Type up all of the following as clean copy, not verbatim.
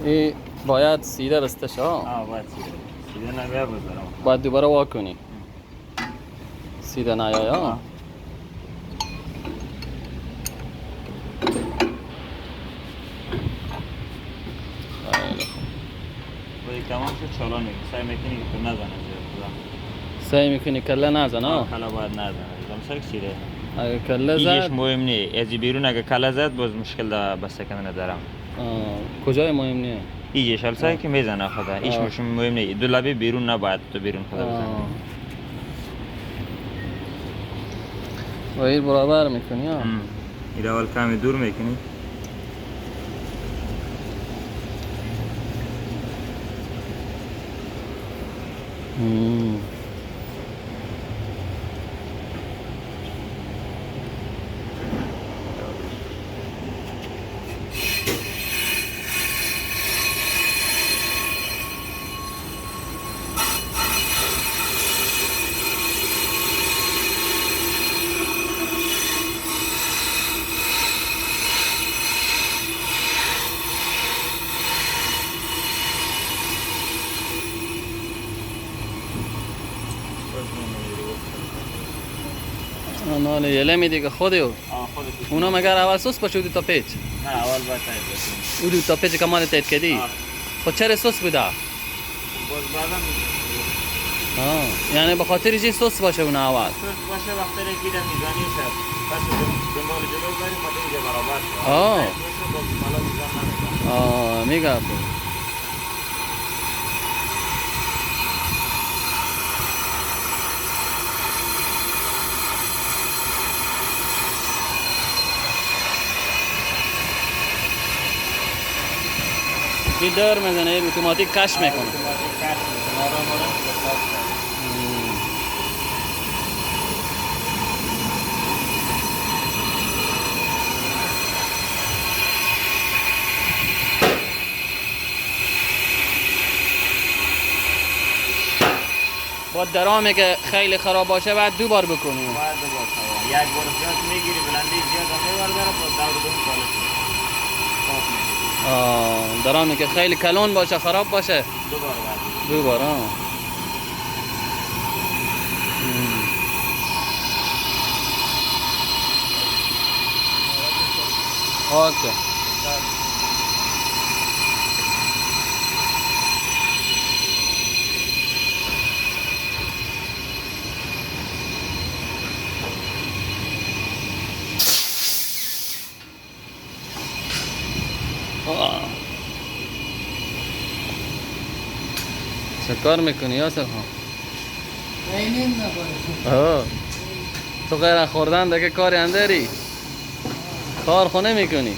این باید سیده بسته باید سیده نگه بذارم. باید دوباره وا کنی سیده نیایا. کمان شد چالان میکنی سعی میکنی که نزنه زیاد. سعی میکنی کله نزنه. کله باید نزنه دمسر سیده اگه کله زد ایش مهم نی از بیرون اگه کله زد باز مشکل دا بسته کنه ندارم. کجای مهم نیه؟ ایش حال که میزنه خدا ایش مهم نی دو لبه بیرون نباید تو بیرون خدا بزنه. و این برابر میکنی ها؟ این اول کمی دور میکنی. ناله یله میدی که خودیو اونا مگر اول سوس باشودی تا پیچ؟ نه اول باید تایید باشیم. او دو تا پیچ کمان تایید کردی؟ خود چرا سوس بوده؟ باز بعدم یعنی به خاطر چی سوس باشه اون اول؟ سوس باشه وقتی رکیده میزانی شد پس دنبال جلو بریم مده اینجا برابر شد باز بالا میزان نمیدن. میگه این دور میزنه این اتوماتیک کش میکنه. با درامی که خیلی خراب باشه بعد دو بار بکنی. باید دو بار یک بار زیاد میگیری بلندی زیاد میبرداره باز دور دوم کالش درامی که خیلی کلون باشه خراب باشه دو بار اوکی. چه کار میکنی یاسر خان؟ اینیم نباره تو غیر از خوردن دیگه کاری انداری؟ کار خونه میکنی؟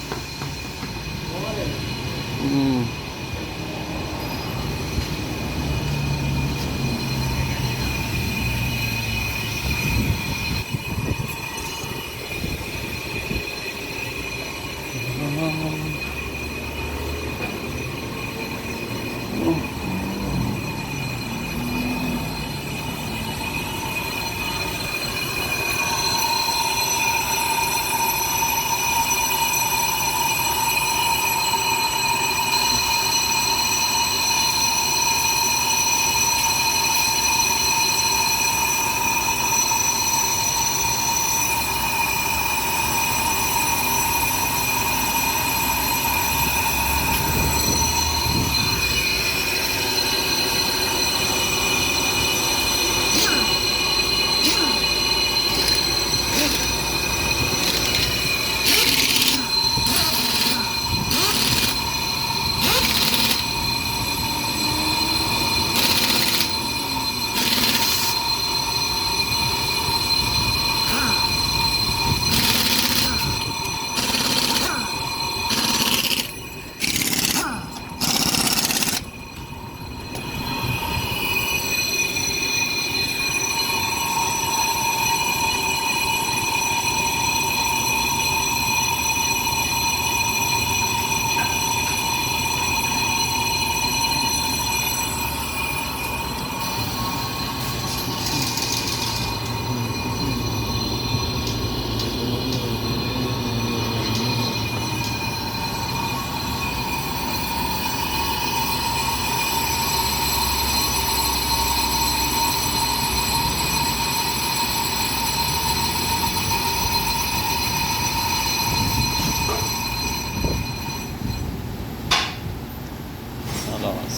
خلاص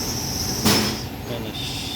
فinish